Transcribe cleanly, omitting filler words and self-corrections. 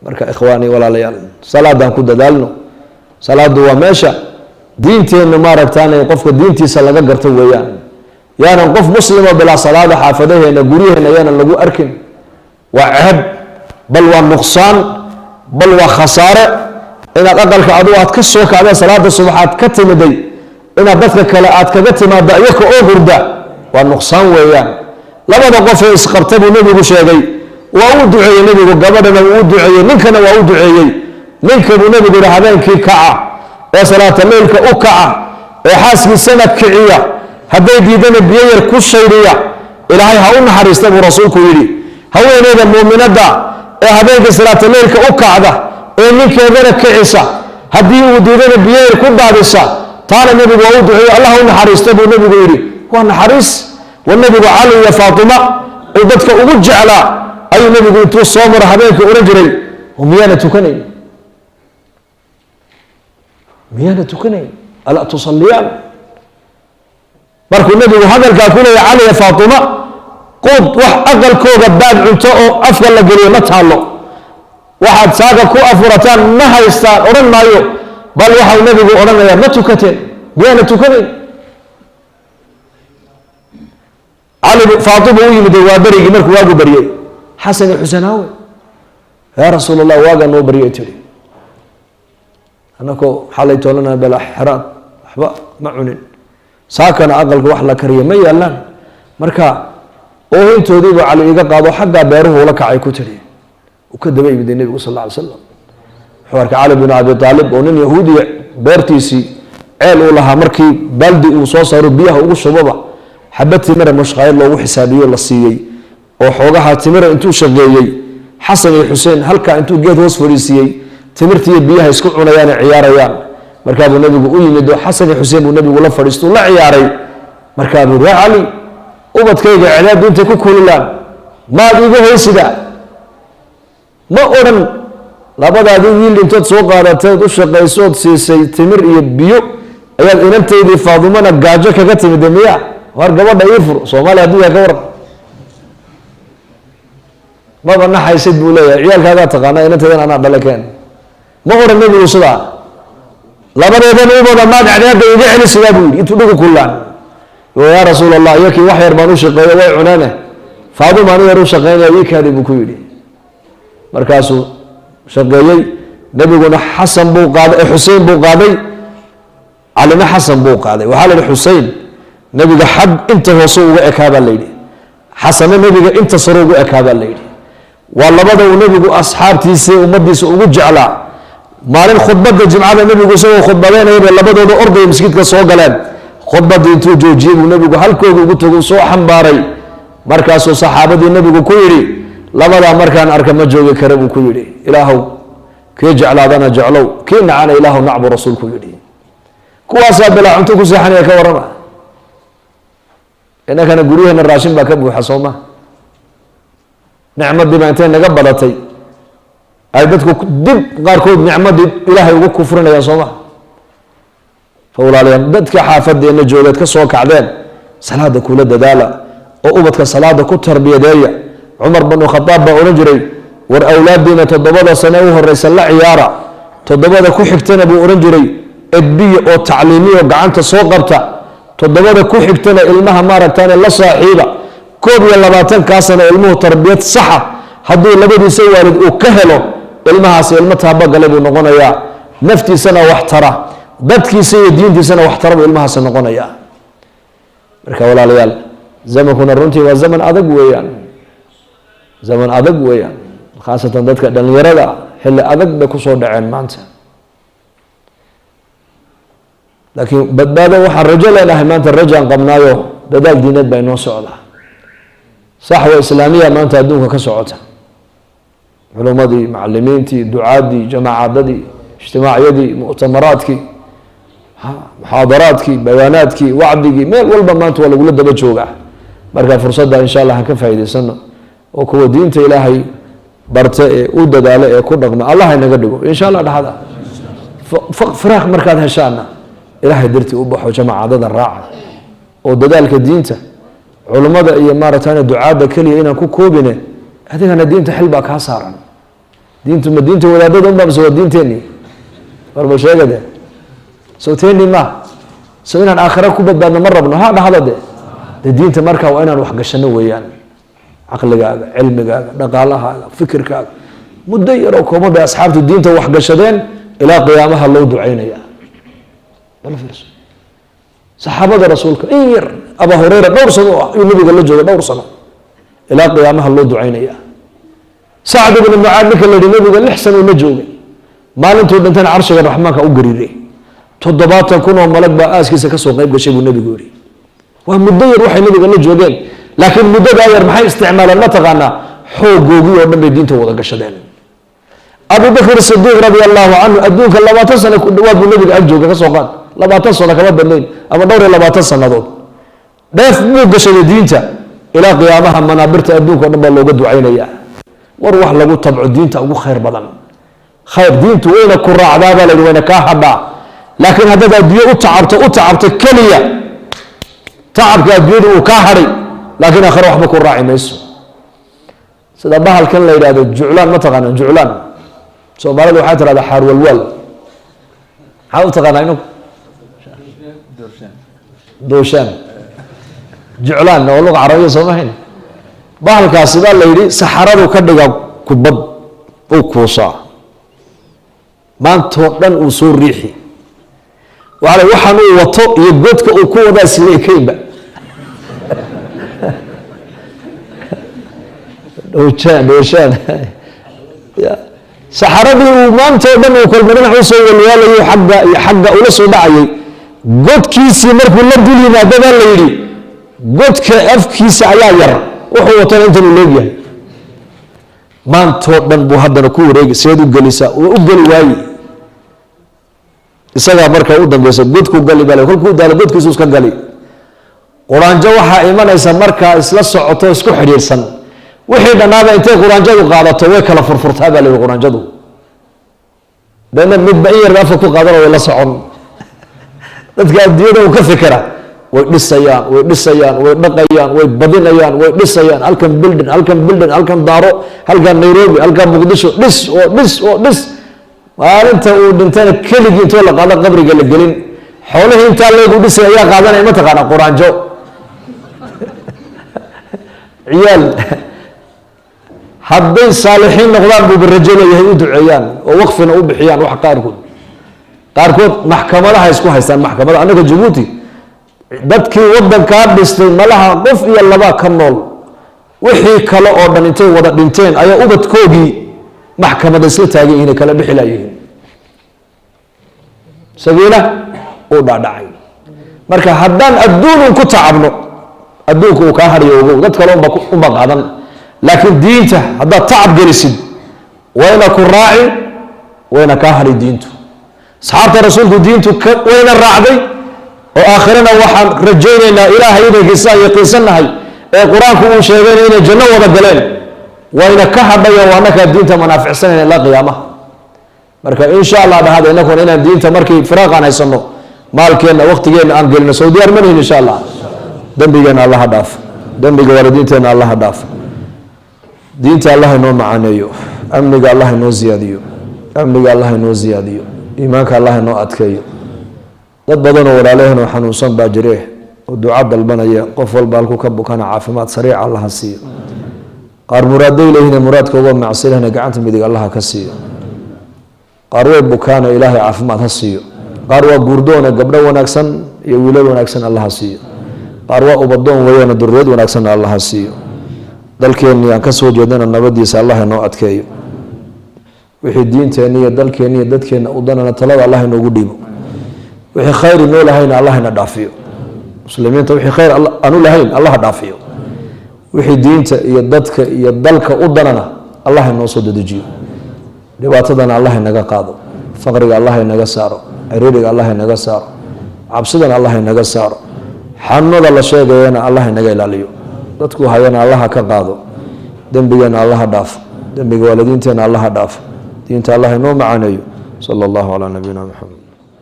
marka ikhwaani walaalayaal salaadaan ku dadaalno salaadu waa meesha diinteenna maaragtaan qofka diintiisa laga garto weeyaan yaanan qof muslima bilaa salaada xaafadaheena guryaheena yaanan lagu arkin waa ceeb bal waa nuqsaan bal waa khasaare inaad aqalka adigu aad ka soo kacdeen salaada subaxaad ka timiday inaad dadka kale aad kaga timaada iyaka oo hurda waa nuqsaan weeyaan labada qof ee isqabta buu nebigu sheegay waa uu duceeyey nebigu gabadhana wuu u duceeyey ninkana waa u duceeyey ninka buu nebigu yihi habeenkii kaca ee salaata leylka u kaca ee xaaskiisana kiciya hadday diidana biyo yar ku shayriya ilaahay ha u naxariista buu rasuulku yidhi haweeneyda muuminadda ee habeenkii salaata leylka u kacda ee ninkeedana kicisa haddii uu diidana biyo yar ku daadisa taana nebigu waa u duceeyey allah u naxariista buu nebigu yidhi waa naxariis wa nebigu cali iyo faatima uu dadka ugu jeclaa ayuu nebigu intuu soo maro habeenkii oran jiray miyaana tukanayn miyaana tukanayn alaa tusalliyaan markuu nebigu hadalkaa ku leeyahay cali iyo faatima quud wax aqalkooga baad cunto oo afka la geliyo ma taallo waxaad saaga ku afurataan ma haystaan odhan maayo bal waxau nebigu odhanayaa ma tukateen miyaana tukanayn cali faatima u yimid waa berigii markuu waagu baryey xasan iyo xuseen aawe yaa rasuul allah waagaa noo baryay tiri anakoo xalay toolana bala xeraad waxba ma cunin saakana aqalka wax la kariya ma yaalaan marka oohintoodiibu cali iga qaado xaggaa beeruhu ula kacay ku tiri uu ka daba yimiday nebigu sal alla alay slam wuxuu arkay cali bin abi aalib oo nin yahuudiya beertiisii ceel uu lahaa markii baldi uu soo saaro biyaha ugu shubaba xabad timira mushqaayad loogu xisaabiyo la siiyey oo xoogaha timira intuu shaqeeyey xasan iyo xuseen halkaa intuu geed hoos fadhiisiiyey timirtiiyo biyaha isku cunayaane ciyaarayaan markaabuu nebigu u yimid oo xasan iyo xuseen buu nebigu la fadhiistuu la ciyaaray markaabuu yaa cali ubadkayga cidaadu intay ku kululaan maad igu hoysida ma odhan labadaadii wiil intood soo qaadateed u shaqaysood siisay timir iyo biyo ayaad inantaydii faadumana gaajo kaga timide miya war gabadha ii fur soomaaliya adduunka ka waran maba naxaysid buu leeyahay ciyaalkaagaa taqaanaa inantaydan anaa dhale keen ma odhan nebigu sidaa labadeedan ubada maad cadaada iga celi sidaa buu yidhi intuu dhigu kullaan yaa rasuul allah iyakii wax yar baan u shaqeeya way cuneene faaduma ani yar u shaqeynaya ii kaadi buu ku yidhi markaasuu shaqeeyey nebiguna xasan buu qaaday xusein buu qaaday calina xasan buu qaaday waxaa la yidhi xusein nebiga xag inta hoose uga ekaa baa layidhi xasanna nebiga inta sare uga ekaa baa layidhi waa labada uu nebigu asxaabtiisa ummadiisa ugu jeclaa maalin khudbadda jimcada nebigu isagoo khudbadeynaya bay labadooda ordaya masjidka soo galeen khudbadii intuu joojiyey buu nebigu halkooda ugu tagu soo xambaaray markaasuu saxaabadii nebigu ku yidhi labadaa markaan arka ma joogi kara buu ku yidhi ilaahow kii jeclaadana jeclow kii nacana ilaahow nacbu rasuulku yidhi kuwaasaa bilaa cunto ku seexanaya ka warrama innakana guryaheena raashin baa ka buuxa soo ma nicmadii baa intay naga badatay ay dadku dib qaarkood nicmadii ilaahay ugu kufrinayaan soo ma fa walaalayaal dadka xaafadeena joogeed ka soo kacdeen salaada kula dadaala oo ubadka salaada ku tarbiyadeeya cumar binu khadaab baa odhan jiray war awlaadiina 7 sano u horeysa la ciyaara 7 ku xigtana buu odhan jiray edbiya oo tacliimiyo gacanta soo qabta 7 ku xigtana ilmaha maaragtaan la saaxiiba 21 ka sano ilmuhu tarbiyad saxa hadduu labadiisa waalid uu ka helo ilmahaas ilmo taabagale buu noqonayaa naftiisana wax tara dadkiisa iyo diintiisana wax tara buu ilmahaas noqonayaa marka walaalayaal zamankuna runtii waa zaman adag weeyaan zaman adag weeyaan khaasatan dadka dhalinyarada xilli adag bay kusoo dhaceen maanta laakiin badbaado waxaan rajo leenahay maanta rajaan qabnaayo dadaal diineed baa inoo socda saxwa islaamiya maanta adduunka ka socota culumadii macalimiintii ducaadii jamaacadadii ijtimaacyadii mu'tamaraadkii muxaadaraadkii bayaanaadkii wacdigii meel walba maanta waa lagula daba joogaa marka fursadda insha allah han ka faa'iidaysano oo kuwa diinta ilaahay barta ee u dadaalo ee ku dhaqma allah inaga dhigo insha allah dhaxada firaaq markaad heshaana ilaahay dartii u baxo jamaacadada raaca oo dadaalka diinta culimada iyo maaragtaan ducaada kaliya inaan ku koobine adigana diinta xil baa kaa saaran diintu ma diinta wadaadada unbaa mise waa diinteenii warba sheegade soo teenii ma soo inaan aakhira ku badbaadno ma rabno ha dhahda de diinta markaa waa inaan wax gashano weeyaan caqligaaga cilmigaaga dhaqaalahaaga fikirkaaga muddo yaroo kooban bay asxaabtu diinta wax gashadeen ilaa qiyaamaha loo ducaynaya bal fiirso saxaabada rasuulka in yar Abu Hurayra dhowr sano ayuu nabiga la joogay dhowr sano ilaa qiyaamaha loo ducaynaya Sa'd ibn Mu'adh ninka la yidhi nabiga 6 sano la joogay maalintuu dhintana carshiga raxmaanka u gariiray 70 kun oo malag baa aaskiisa ka soo qayb gashay buu nabigu yiri waa muddo yar waxay nabiga la joogeen laakiin muddada yar maxay isticmaalaan ma taqaana xoogoogii oo dhan bay diinta wada gashadeen Abu Bakr Siddiq radiyallahu anhu adduunka 20 sano ku dhawaad buu nabiga ag joogay ka soo qaad 20 sano kama badnayn ama dhowr 20 sanadood dheef buu gashaday diinta ilaa qiyaamaha manaabirta adduunka oo dhan baa looga ducaynaya war wax lagu tabco diinta ugu khayr badan khayr diintu wayna ku raacdaa baa la yidhi wayna kaa hadhaa laakiin haddaad adduunyo u tacabto keliya tacabka adduunyada uu kaa hadhay laakiin aakhira waxba ku raaci mayso sida bahalkan la yidhahdo juclaan ma taqaanaan juclaan soomaalida waxaa tirahdaa xaar walwaal maxaa u taqaanaa inagu dooshaan juclaan oo luqa carabiya soo mahayn bahalkaasi baa la yidhi saxaradu ka dhiga kubad uu kuusaa maantoo dhan uu soo riixi waxaan uu wato iyo godka uu ku wadaa sidee kaynba dooshaan saxaradii uu maantoo dhan uu kolba dhinac u soo walwaalayo xagga ula soo dhacayay godkiisii markuu la dul yimaado baa la yidhi godka afkiisa ayaa yar wuxuu watana intan uu leegyahay maantoo dhan buu haddana ku wareegi seed u gelisaa waa u geli waaye isagaa markaa u dambeysa godku gali bale kolkuu daalo godkiisu iska gali quraanjo waxaa imanaysa markaa isla socoto isku xidhiirsan wixii dhannaaba intay quraanjadu qaadato way kala furfurtaa baa la yidhi quraanjadu dana midba in yar afka ku qaadana way la socon dadka adduunyada uu ka fikira way dhisayaan way dhaqayaan way badinayaan way dhisayaan halkan building halkan daaro halkan Nairobi halkan Muqdisho dhis maalinta uu dhintana keligii intoo la qaado qabriga la gelin xoolihii intaa loogu dhisay ayaa qaadanaya ma taqaana quraanjo ciyaal hadday saalixiin noqdaan buu rajo leeyahay u duceeyaan oo waqfina u bixiyaan wax qaarkood maxkamadaha isku haystaan maxkamada anaga Djibouti dadkii wadankaa dhistay malaha qof iyo laba ka nool wixii kale oo dhan intay wada dhinteen ayaa ubadkoogii maxkamada isla taagay inay kala bixi laayeen sabiila oo dhaadhacay marka haddaan adduun ku tacabno adduunku uu ka hariyo dad kale uma qaadan laakiin diinta haddaad tacab gelisid wayna ku raaci wayna kaa hari diintu asxaabta rasuulku diintu wayna raacday oo aakhirana waxaan rajaynaynaa ilaahay inaykiisa yaqiinsanahay ee qur-aanku uu sheegay inay janno wada galeen wayna ka hadhayo waa nakaa diinta manaaficsanayna ilaa qiyaamaha marka insha allah dhahada inakuna inaan diinta markii firaaqaan haysano maalkeenna waqtigeenna aan gelino soo diyaar manihin insha allah dembigeenna allaha dhaaf dembiga waalidiinteenna allaha dhaaf diinta allah inoo macaaneeyo amniga allah inoo ziyaadiyo iimaanka allah inoo adkeeyo dad badan oo walaalaheen oo xanuunsan baa jire oo duca dalbanaya qof walba halku ka bukana caafimaad sariic allah siiyo qaar muraaday leeyina muraadka uga macsilahna gacanta midig allah ka siiyo qaar way bukaana ilaahay caafimaad ha siiyo qaar waa guurdoona gabdho wanaagsan iyo wiilal wanaagsan allah siiyo qaar waa ubadoon weeyana durriyad wanaagsan allah siiyo dalkeenni aan ka soo jeedana nabadiisa allah inoo adkeeyo wixii diinteenni iyo dalkeenni iyo dadkeenna u danana talada allah inoogu dhiibo wixii khayr inoo lahayna allah ina dhaafiyo muslimiinta wixii khayr aanu lahayn allah dhaafiyo wixii diinta iyo dadka iyo dalka u danana allah inoo soo dedejiyo dhibaatadana allah inaga qaado faqriga allah inaga saaro ciriiriga allah inaga saaro cabsidana allah inaga saaro xanuunada la sheegayana allah inaga ilaaliyo dadku hayana allaha ka qaado dembigeena allaha dhaafo dembiga waalidiinteena allaha dhaafo diinta allah inoo macaaneeyo sala allahu calaa nabiyina maxamed